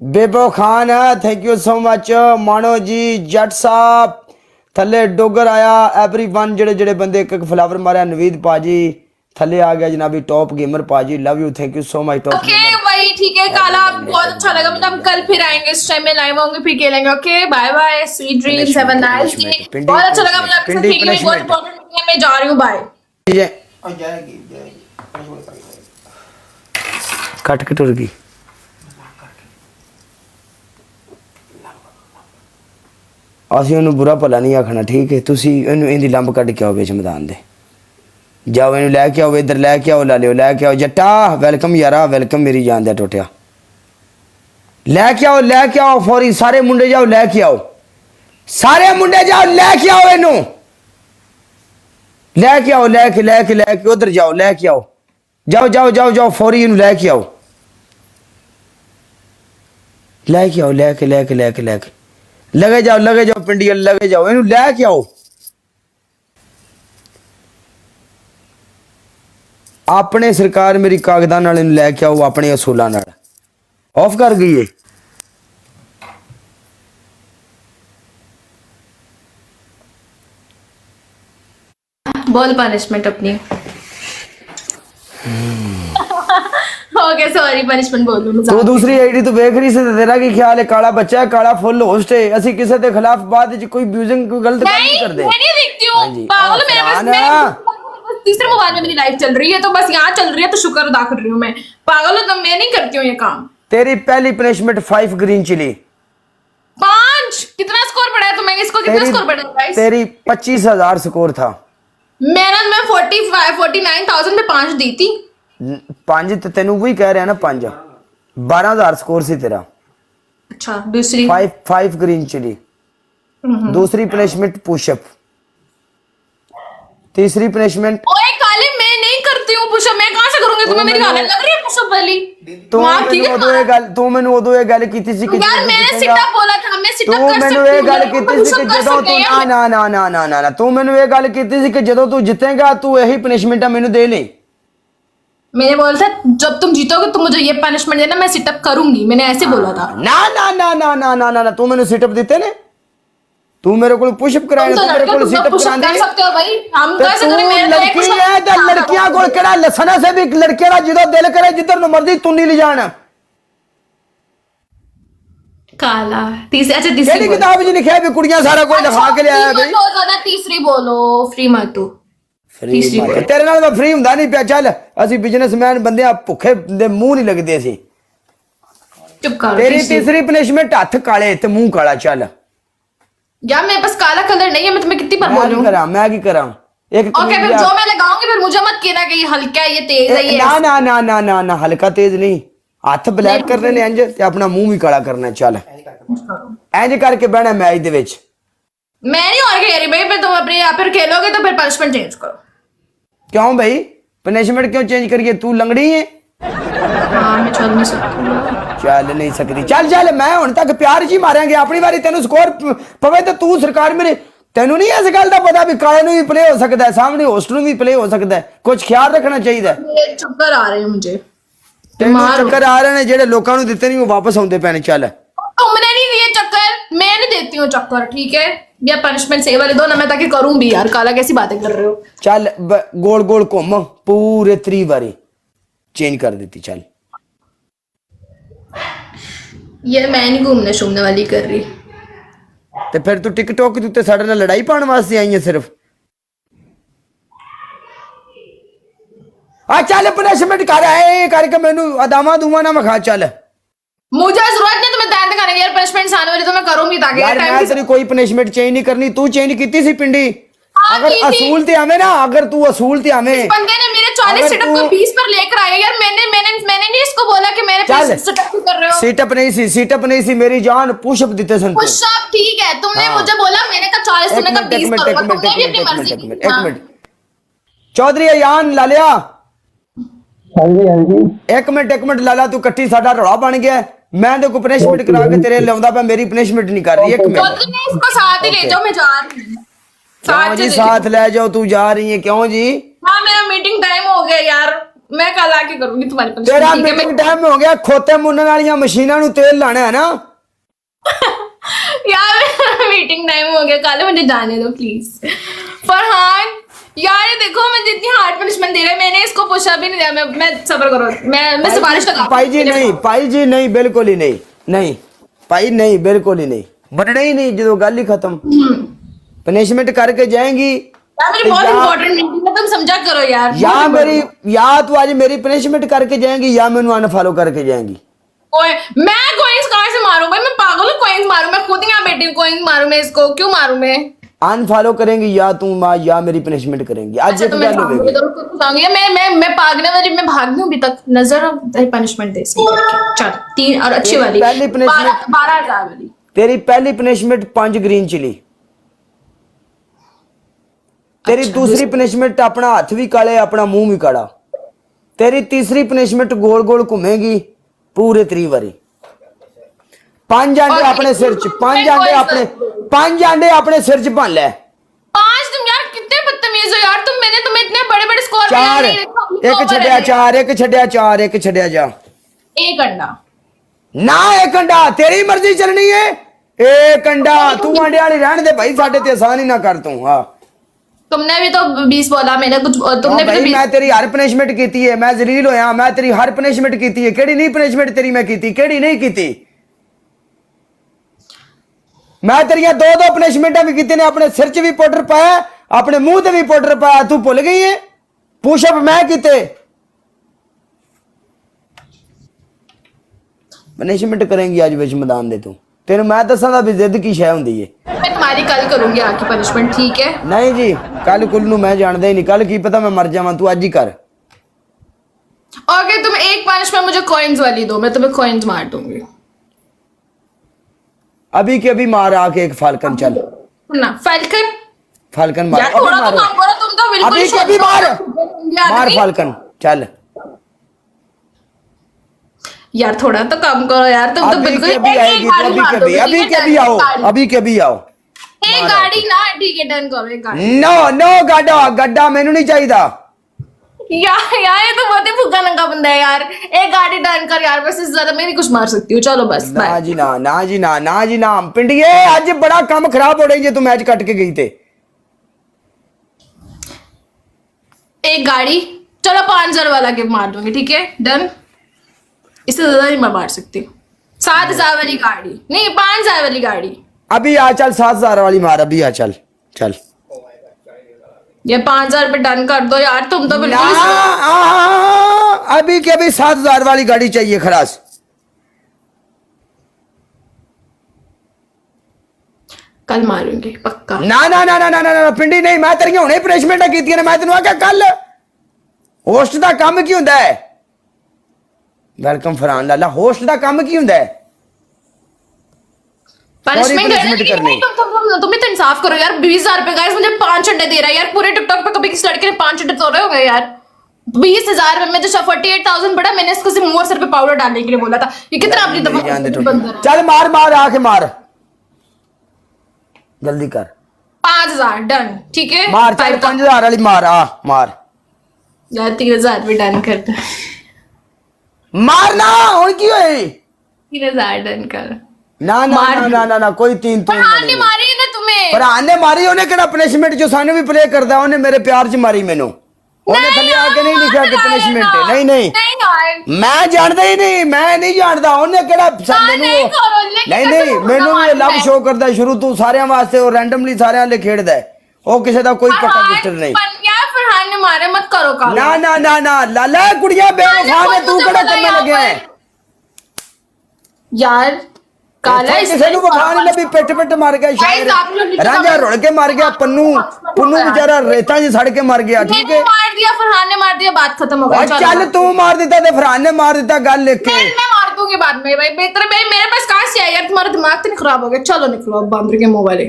Bebo Khan thank you so much मानो जी जट साहब थले डोगर आया एवरीवन जेड़े जेड़े बंदे एक एक फ्लावर मारे नवीद पाजी थले आ गया जनाबी टॉप गेमर पाजी love you thank you so much top okay भाई ठीक है काला बहुत अच्छा लगा मतलब कल फिर आएंगे इस टाइम में लाइव होंगे फिर खेलेंगे okay bye bye sweet dreams have a nice day बहुत अच्छा लगा मुझे आपके साथ खेलने में बहुत इंपॉर्टेंट है मैं जा रही हूं बाय जाएगी कट के टुर गई ਅਸੀਂ ਉਹਨੂੰ ਬੁਰਾ ਭਲਾ ਨਹੀਂ ਆਖਣਾ ਠੀਕ ਹੈ ਤੁਸੀਂ ਇਹਨੂੰ ਇਹਦੀ ਲੰਬ ਕੱਢ ਕੇ ਆਓ ਵਿੱਚ ਮੈਦਾਨ ਦੇ ਜਾਓ ਇਹਨੂੰ ਲੈ ਕੇ ਆਓ ਇੱਧਰ ਲੈ ਕੇ ਆਓ ਲਾ ਲਿਓ ਲੈ ਕੇ ਆਓ ਜੱਟਾ ਵੈਲਕਮ ਯਾਰਾ ਵੈਲਕਮ ਮੇਰੀ ਜਾਨ ਦਾ ਟੋਟਿਆ ਲੈ ਕੇ ਆਓ ਫੌਰੀ ਸਾਰੇ ਮੁੰਡੇ ਜਾਓ ਲੈ ਕੇ ਆਓ ਸਾਰੇ ਮੁੰਡੇ ਜਾਓ ਲੈ ਕੇ ਆਓ ਇਹਨੂੰ ਲੈ ਕੇ ਆਓ ਲੈ ਕੇ ਉਧਰ ਜਾਓ ਲੈ ਕੇ ਆਓ ਜਾਓ ਫੌਰੀ ਇਹਨੂੰ ਲੈ ਕੇ ਆਓ ਲੈ ਕੇ लगे जाओ पिंडिया लगे जाओ इनू लैके आओ अपने सरकार मेरी कागजां नाल इनू लैके आओ अपने असूलां नाल ऑफ कर गई है बोल पनिशमेंट अपनी ओके सॉरी पनिशमेंट बोल दूं तू दूसरी आईडी तो देख रही से तेरा की ख्याल है काला बच्चा है काला फुल होस्ट है असि किसी के खिलाफ बाद विच कोई ब्यूजिंग कोई गलत काम नहीं करदे मैं नहीं देखती हूं पागल मेरे पास तीसरे मोबाइल में मेरी लाइव चल रही है तो बस यहां चल रही है तो शुक्र अदा कर रही हूं मैं पागल हो तो मैं नहीं करती हूं ये काम तेरी पहली पनिशमेंट 5 ग्रीन चिली 5 कितना स्कोर पड़ा है तुम्हें इसको कितना स्कोर पड़ा है गाइस तेरी 25000 स्कोर था मैं 49000 में 5 दी थी 5 तो तेनू वही कह रहा है ना 5 12000 स्कोर सी तेरा अच्छा दूसरी 5 ग्रीन चिली दूसरी पनिशमेंट पुशअप तीसरी पनिशमेंट ओए काले मैं नहीं करती हूं पुशअप मैं कहां से करूंगी तुम्हें मेरी गाली लग रही है पुशअप वाली तू मैनू उदो ये गल कीती सी कि यार मैंने सिटअप बोला था मैं सिटअप कर सकती हूं तू मैनू ये गल कीती सी कि जदों तू ना तू मैनू ये गल कीती सी कि जदों तू जितेगा तू यही पनिशमेंट मेनू दे ले मैंने बोला था जब तुम जीतोगे तो मुझे ये पनिशमेंट देना मैं सिटअप करूंगी मैंने ऐसे बोला था ना तू मैंने सिटअप दिते ने तू मेरे को पुशअप कराए तू मेरे को सिटअप करांदे कर सकते हो भाई हम कैसे करें मेरे लड़की है ते लड़कियां को केड़ा लसना से भी लड़के दा जिदो दिल करे जिधर नु मर्जी तुन्नी ले जान काला तीसरी अच्छा तीसरी केड़ी किताब जी लिखा है भी कुड़ियां सारा कोई लिखा के ले आया भाई बहुत ज्यादा तीसरी बोलो फ्री मत तू तेरे नाल मैं फ्री हुंदा नहीं पिया चल असि बिजनेसमैन बंदे आ भुखे दे मुंह नहीं लगदे असि चुप कर तेरी तीसरी पनिशमेंट हाथ काले ते मुंह काला चल यार मेरे पास काला कलर नहीं है मैं तुम्हें कितनी बार बोलूं मैं की करा एक ओके फिर जो मैं लगाऊंगी फिर मुझे मत कहना कि ये हल्का है ये तेज है ये ना हल्का तेज नहीं हाथ ब्लैक करने ने इंज ते अपना मुंह भी काला करना चल इंज करके बहना मैच दे विच मैं नहीं और कह रही भाई फिर तुम अपने यहाँ पर खेलोगे तो फिर पनिशमेंट चेंज करो क्यों भाई पनिशमेंट क्यों चेंज करिए तू लंगड़ी है हाँ मैं चल नहीं सकती चल मैं हुण तक प्यार जी मारेंगे अपनी बारी तेनू स्कोर पवे तो तू सरकार मेरे तेनू नहीं इस गल का पता भी काले नू भी प्ले हो सकता है सामने होस्ट नू भी प्ले हो सकता है कुछ ख्याल रखना चाहिए चक्कर आ रहे हैं मुझे चक्कर आ रहे हैं जेडे लोकां नू दित्ते नहीं वो वापस आउंदे पैने चल तुमने नहीं दिए चक्कर मैं नहीं देती हूँ चक्कर ठीक है या पनिशमेंट सही वाले दो ना मैं ताकि करूं भी यार काला कैसी बातें कर रहे हो चल गोल गोल घूम पूरे 3 बारी चेंज कर देती चल ये मैं नहीं घूमने शूमने वाली कर रही ते फिर तू टिकटॉक के उत्ते साडे नाल लड़ाई पाने वास्ते आई है सिर्फ आ चल पनिशमेंट कर आए करके मैनू अदामा दूमा ना मखा चल मुझे जरूरत नहीं तुम्हें दैन करने की यार पनिशमेंट आने वाली तो मैं करूंगी ताकि यार मैं तेरी कोई पनिशमेंट चेंज नहीं करनी तू चेंज कीती सी पिंडी अगर असूल ते आवे ना अगर तू असूल ते आवे बंदे ने मेरे 40 सिटअप को 20 पर लेकर आया यार मैंने नहीं इसको बोला कि मेरे सिटअप कर रहे हो सिटअप नहीं सी मेरी जान पुशअप दिते सन पुशअप ठीक है तुमने मुझे बोला मैंने कहा 40 तुमने कहा 20 करो तुमने भी अपनी मर्जी की एक मिनट चौधरी अयान लालिया हाँ जी एक मिनट लाला तू कट्ठी साडा रोड़ा बन गया मैं तो पनिशमेंट करा के तेरे लाउंदा पे मेरी पनिशमेंट नहीं कर रही एक मिनट चौधरी ने इसको साथ ही ले जाओ मैं जा रही हूं साथ ले जाओ तू जा रही है क्यों जी हाँ मेरा मीटिंग टाइम हो गया यार मैं कल आके करूंगी तुम्हारी तेरा punishment, ठीक है? मीटिंग टाइम हो गया खोते मुन्नन वालियां मशीनां नु तेल लाना है ना यार मीटिंग टाइम हो गया, कल मुझे जाने दो प्लीज। फरहान यार ये देखो मैं जितनी हार्ड पनिशमेंट दे रहा है, मैंने इसको पुशअप भी नहीं दिया। मैं सब्र करो, मैं सिफारिश लगा पाई जी नहीं, पाई जी नहीं, बिल्कुल ही नहीं, नहीं पाई नहीं, बिल्कुल ही नहीं, बनना ही नहीं। जो गल ही खत्म, पनिशमेंट करके जाएंगी यार मेरी बहुत इंपॉर्टेंट मीटिंग है, तुम समझा करो यार। या मेरी, या तू आज मेरी पनिशमेंट करके जाएंगी या मैंने अनफॉलो करके जाएंगी। मैं कोइंस कहाँ से मारूं भाई, मैं पागल हूँ कोइंस मारूं? मैं खुद यहाँ बैठी हूँ, कोइंस मारूं मैं इसको? क्यों मारूं मैं? अनफॉलो करेंगी या तू माँ या मेरी पनिशमेंट करेंगी। आज अच्छा, तो मैं भागने वाली, मैं भाग अभी तक नजर पनिशमेंट दे सकती। चल 3 और अच्छी वाली पहली punishment- 12,000 वाली। तेरी पहली पनिशमेंट 5 ग्रीन चिली। तेरी अच्छा, दूसरी पनिशमेंट अपना हाथ भी काले अपना मुंह भी काला। तेरी तीसरी पनिशमेंट गोल गोल घूमेगी पूरे 3 बारी। 5 अंडे अपने सिर च, 5 अंडे अपने, 5 अंडे अपने सिर च भन ले। 5? तुम यार कितने बदतमीज हो यार तुम। मैंने तुम्हें इतने बड़े बड़े स्कोर 4 एक छड्या 4, एक छड्या 4, एक छड्या जा। एक अंडा ना, एक अंडा तेरी मर्जी चलनी है। एक अंडा तू अंडे वाली रहने दे भाई, साडे ते आसान ही ना कर तू। हां तुमने भी तो 20 बोला, मैंने कुछ तुमने भी भाई तो 20। मैं तेरी हर पनिशमेंट कीती है, मैं जलील होया, मैं तेरी हर पनिशमेंट कीती है। केड़ी नहीं पनिशमेंट तेरी मैं कीती, केड़ी नहीं कीती? मैं तेरिया 2-2 पनिशमेंट भी कीती ने। अपने सिर च भी पाउडर पाया, अपने मुंह ते भी पाउडर पाया। तू भुल गई है? पुशअप मैं कीते। पनिशमेंट करेंगी आज विच मैदान दे। तू तेन मैं दसा भी जिद की शय हुंदी है। मैं तुम्हारी कल करूंगी आके पनिशमेंट, ठीक है? नहीं जी, कल कुल नू मैं जानदा ही नहीं, कल की पता मैं मर जावां। तू आज ही कर। ओके तुम एक पनिशमेंट मुझे कॉइंस वाली दो, मैं तुम्हें कॉइंस मार दूंगी। अभी के अभी मार आके एक फाल्कन। चल ना फाल्कन, फाल्कन मार, यार अभी थोड़ा तो मार, काम करो, तुम तो बिल्कुल अभी के अभी मार, मार फाल्कन। चल यार थोड़ा तो काम करो यार, तुम तो अभी बिल्कुल के अभी आएगी, तो अभी के अभी, अभी के अभी आओ, अभी के अभी आओ। एक गाड़ी ना, ठीक है डन करो एक गाड़ी। नो नो गड्ढा, गड्ढा मैनू नहीं चाहिदा। यार ये तो बहुत ही भूखा नंगा बंदा है यार। एक गाड़ी डन कर यार, बस इससे ज्यादा मैं नहीं कुछ मार सकती हूँ। चलो बस ना बाय। जी ना, ना जी ना, ना जी ना। पिंडिए आज बड़ा काम खराब हो रही है, तू मैच कट के गई थे। एक गाड़ी, चलो 5,000 वाला गिफ्ट मार दूंगी, ठीक है डन। इससे ज्यादा नहीं मैं मार सकती। 7,000 वाली गाड़ी नहीं, 5,000 वाली गाड़ी। अभी आ चल, 7,000 वाली मार। अभी आ चल, चल ये 5,000 पे डन कर दो यार, तुम तो ना, बिल्कुल अभी के अभी 7,000 वाली गाड़ी चाहिए खलास। कल मारूंगी पक्का। ना ना ना ना ना ना ना पिंडी नहीं, मैं तेरिया हुणे पनिशमेंट कीतियां ने। मैं तेन आख्या कल होस्ट दा काम की हुंदा है। वेलकम फरहान लाला, होस्ट दा काम की हुंदा है? पनिशमेंट करनी। करनी। तुम भी तो इंसाफ करो यार। 20,000 रुपए गाइस मुझे 5 अंडे दे रहा है यार। पूरे टिकटॉक पे कभी किसी लड़के ने 5 अंडे तोड़े होंगे यार? 20,000 में जो 48,000 बड़ा, मैंने इसको सिर्फ मुंह और सर पे पाउडर डालने के लिए बोला था। ये कितना अपनी दफा। चल मार मार, आके मार, जल्दी कर। 5,000 डन, ठीक है मार, चल 5,000 वाली मार। आ मार यार। 3,000 भी डन कर दो। मारना हुण की होई? 3,000 डन कर। ना ना ना ना ना ना, कोई 3 फरहान ने मारी है ना तुम्हें। फरहान ने मारी। उन्हें केड़ा पनिशमेंट जो सानू भी प्ले करदा, उन्हें मेरे प्यार च मारी मैनू। उन्हें थल्ले आके नहीं लिखा कि पनिशमेंट है। नहीं नहीं यार मैं जानदा ही नहीं, मैं नहीं जानदा। उन्हें केड़ा मैनू नहीं करो, लेकिन नहीं कैसे नहीं, मुर्गा मैनू भी मारना लव है? शो करदा शुरू तू सारियां वास्ते, और रैंडमली सारियां ले खेड़दा है। ओ किसे दा कोई पता रजिस्टर नहीं। यार फरहान ने मारे, मत करो काम। ना ना ना ना, लाला कुड़िया बेवफा ने तू केड़ा करने लगे है यार? काला किसे नु वफा नहीं लभी, पिट पिट मर गया शायर, रांझा रुड़ के मर गया, पन्नू पुन्नू बेचारा रेता च सड़ के मर गया। ठीक है, मार दिया फरहान ने, मार दिया, बात खत्म हो गई। चल तू मार देता ते फरहान ने मार देता, गल लिख के। मैं मार दूंगी बाद में भाई। बेहतर भाई मेरे पास कहां से आया यार? तुम्हारा दिमाग तो नहीं खराब हो गया? चलो निकलो अब, बांदर के मुंह वाले।